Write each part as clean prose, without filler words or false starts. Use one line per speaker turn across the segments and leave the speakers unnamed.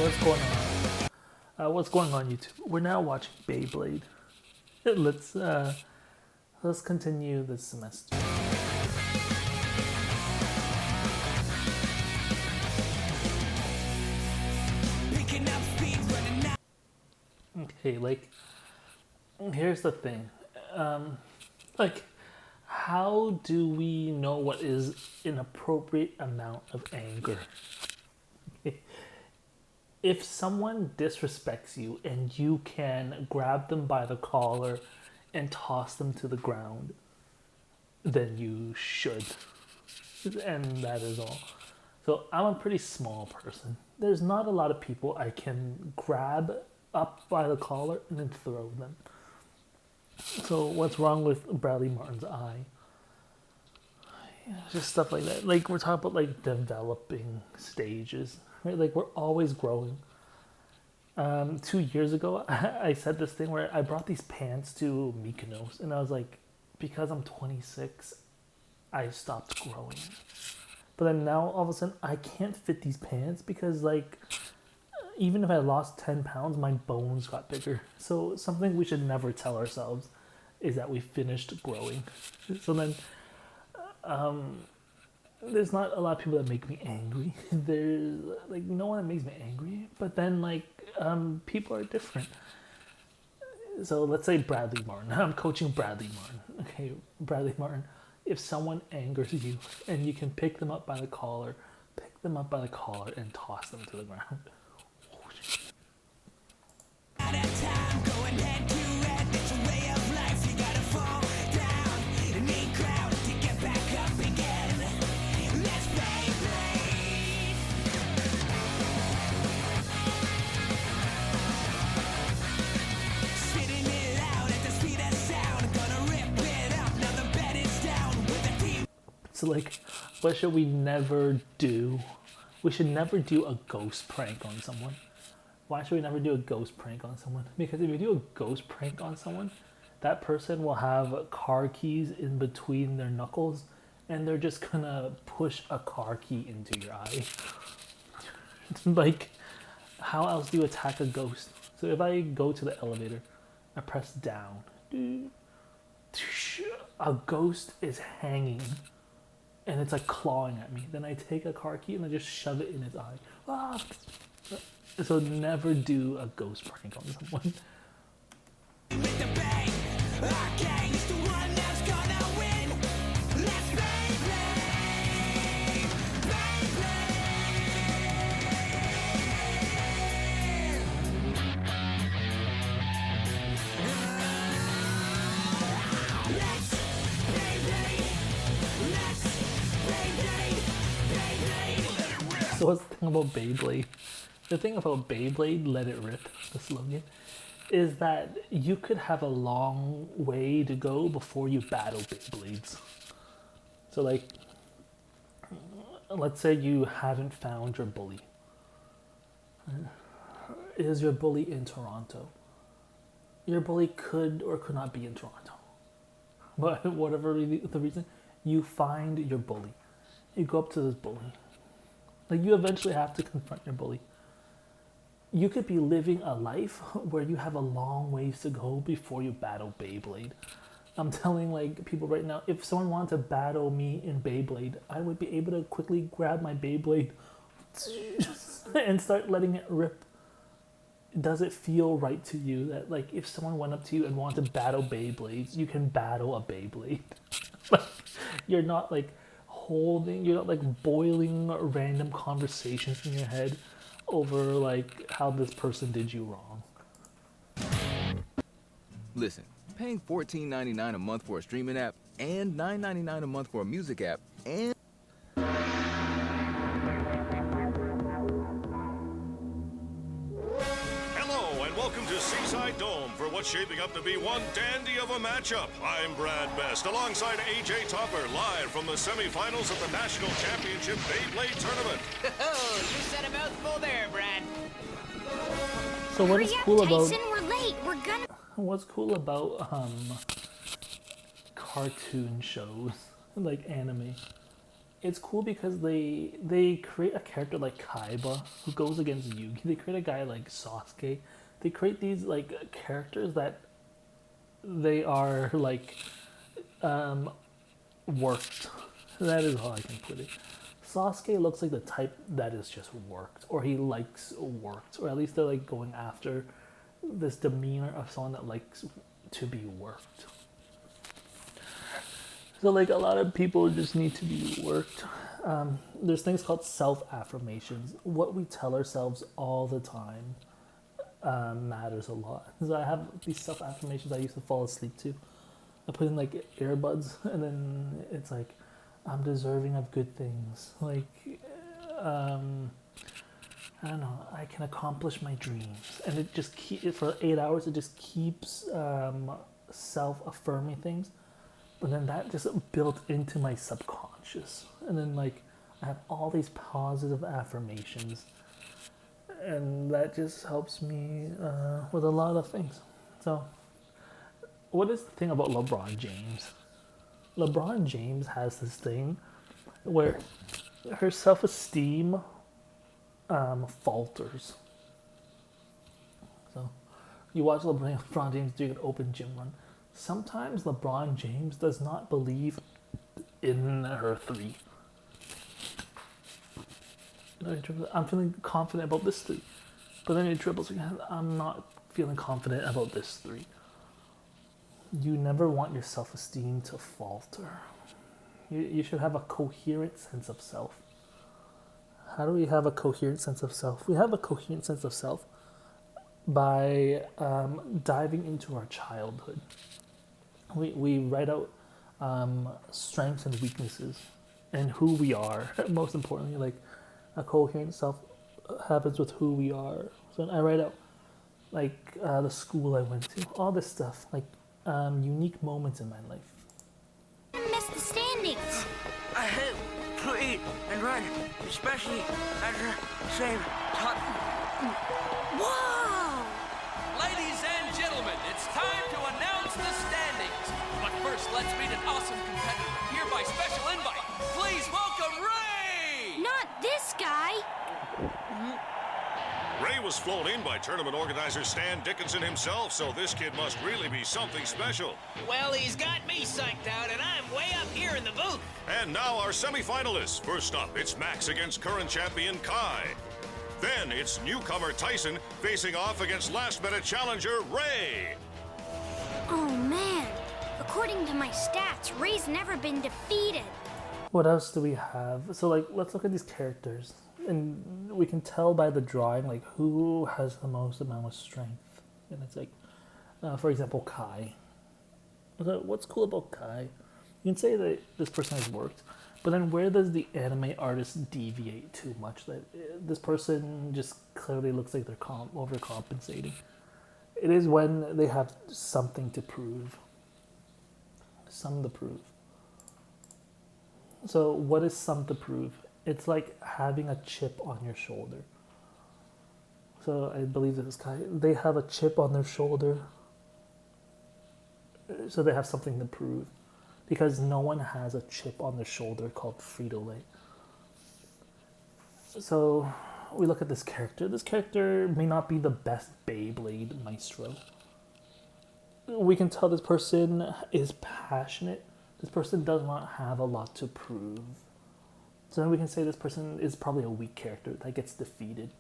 what's going on? What's going on, YouTube? We're now watching Beyblade. Let's continue this semester. Okay, like, here's the thing. Like, how do we know what is an appropriate amount of anger? If someone disrespects you and you can grab them by the collar and toss them to the ground, then you should. And that is all. So I'm a pretty small person. There's not a lot of people I can grab up by the collar and then throw them. So what's wrong with Bradley Martin's eye? Yeah, just stuff like that. Like, we're talking about like developing stages, right? Like, we're always growing. 2 years ago, I said this thing where I brought these pants to Mykonos, and I was like, because I'm 26, I stopped growing. But then now all of a sudden I can't fit these pants because, like, even if I lost 10 pounds, my bones got bigger. So something we should never tell ourselves is that we finished growing. So then, there's not a lot of people that make me angry. There's, like, no one that makes me angry. But then, like, people are different. So let's say Bradley Martin. I'm coaching Bradley Martin. Okay, Bradley Martin. If someone angers you and you can pick them up by the collar, pick them up by the collar and toss them to the ground. So, like, what should we never do? We should never do a ghost prank on someone. Why should we never do a ghost prank on someone? Because if you do a ghost prank on someone, that person will have car keys in between their knuckles, and they're just gonna push a car key into your eye. Like, how else do you attack a ghost? So if I go to the elevator, I press down, a ghost is hanging, and it's like clawing at me. Then I take a car key and I just shove it in its eye. Ah! So never do a ghost prank on someone. So what's the thing about Beyblade? The thing about Beyblade, let it rip, the slogan, is that you could have a long way to go before you battle Beyblades. So, like, let's say you haven't found your bully. Is your bully in Toronto? Your bully could or could not be in Toronto. But whatever the reason, you find your bully. You go up to this bully. Like, you eventually have to confront your bully. You could be living a life where you have a long ways to go before you battle Beyblade. I'm telling, like, people right now, if someone wanted to battle me in Beyblade, I would be able to quickly grab my Beyblade and start letting it rip. Does it feel right to you that, like, if someone went up to you and wanted to battle Beyblades, you can battle a Beyblade? Like, you're not, like, you're not, like, boiling random conversations in your head over, like, how this person did you wrong.
Listen, paying $14.99 a month for a streaming app and $9.99 a month for a music app and...
Hello and welcome to Seaside Dome for what's shaping up to be one dandy of a matchup. I'm Brad Best alongside AJ Topper live from the semifinals of the National Championship Beyblade Tournament.
Oh, you said a mouthful there, Brad.
So what is cool about...
Tyson, we're late. We're gonna...
What's cool about cartoon shows, like anime, it's cool because they create a character like Kaiba who goes against Yugi. They create a guy like Sasuke. They create these like characters that they are like worked. That is how I can put it. Sasuke looks like the type that is just worked, or he likes worked, or at least they're like going after this demeanor of someone that likes to be worked. So like a lot of people just need to be worked. There's things called self-affirmations. What we tell ourselves all the time matters a lot. So I have these self-affirmations I used to fall asleep to. I put in like earbuds, and then it's like, I'm deserving of good things. Like, I don't know, I can accomplish my dreams. And it just for 8 hours, it just keeps self-affirming things. And then that just built into my subconscious. And then like, I have all these positive affirmations. And that just helps me with a lot of things. So, what is the thing about LeBron James? LeBron James has this thing where her self-esteem falters. So, you watch LeBron James do an open gym run. Sometimes LeBron James does not believe in her three. I'm feeling confident about this three. But then he dribbles again. I'm not feeling confident about this three. You never want your self-esteem to falter. You should have a coherent sense of self. How do we have a coherent sense of self? We have a coherent sense of self by diving into our childhood. We write out strengths and weaknesses and who we are. Most importantly, like a coherent self happens with who we are. So I write out like the school I went to, all this stuff, like unique moments in my life.
Miss the standings.
I hate to eat and run, especially at the same time.
Whoa!
Ladies and gentlemen, it's time to announce the standings. But first, let's meet an awesome competitor. Here by special invite, please welcome Ray!
Not this guy.
Ray was flown in by tournament organizer Stan Dickinson himself, so this kid must really be something special.
Well, he's got me psyched out, and I'm way up here in the booth.
And now our semifinalists. First up, it's Max against current champion Kai. Then it's newcomer Tyson facing off against last-minute challenger Ray.
Oh man, according to my stats, Ray's never been defeated.
What else do we have? So like, let's look at these characters. And we can tell by the drawing, like, who has the most amount of strength. And it's like, for example, Kai. So what's cool about Kai? You can say that this person has worked, but then where does the anime artist deviate too much? That this person just clearly looks like they're overcompensating. It is when they have something to prove. Something to prove. So what is something to prove? It's like having a chip on your shoulder. So I believe this guy, they have a chip on their shoulder. So they have something to prove. Because no one has a chip on their shoulder called frito. So we look at this character. This character may not be the best Beyblade maestro. We can tell this person is passionate. This person does not have a lot to prove. So then we can say this person is probably a weak character that gets defeated.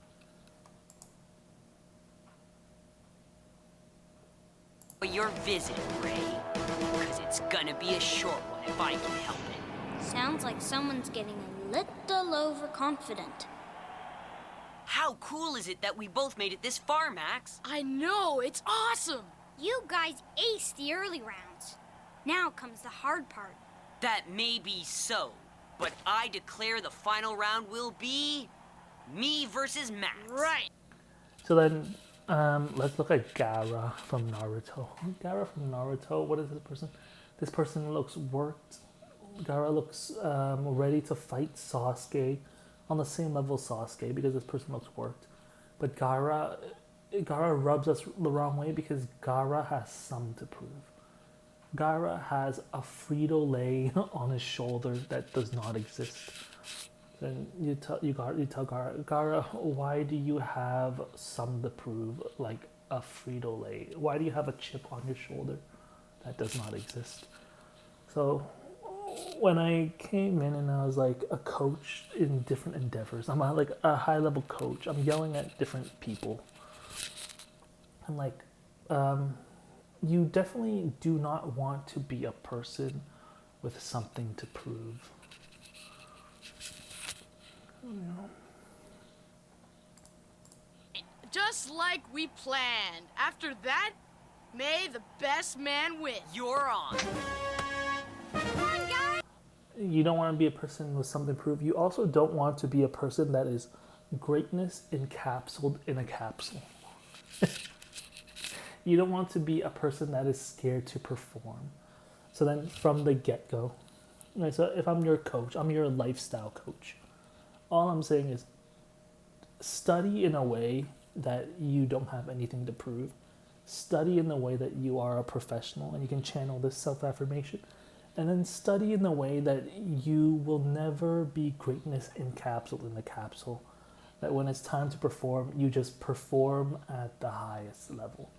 Your visit, Ray, because it's gonna be a short one if I can help it.
Sounds like someone's getting a little overconfident.
How cool is it that we both made it this far, Max?
I know, it's awesome!
You guys aced the early rounds. Now comes the hard part.
That may be so, but I declare the final round will be me versus Max.
Right.
So then, let's look at Gaara from Naruto. Gaara from Naruto, what is this person? This person looks worked. Gaara looks ready to fight Sasuke on the same level as Sasuke because this person looks worked. But Gaara rubs us the wrong way because Gaara has something to prove. Gara has a Frito-Lay on his shoulder that does not exist. Then you tell Gara, why do you have some to prove, like a Frito-Lay? Why do you have a chip on your shoulder that does not exist? So when I came in and I was like a coach in different endeavors, I'm like a high-level coach. I'm yelling at different people. I'm like, you definitely do not want to be a person with something to prove.
Just like we planned. After that, may the best man win.
You're on.
You don't want to be a person with something to prove. You also don't want to be a person that is greatness encapsulated in a capsule. You don't want to be a person that is scared to perform. So then from the get-go, right, so if I'm your coach, I'm your lifestyle coach. All I'm saying is study in a way that you don't have anything to prove. Study in the way that you are a professional and you can channel this self-affirmation. And then study in the way that you will never be greatness encapsulated in the capsule. That when it's time to perform, you just perform at the highest level.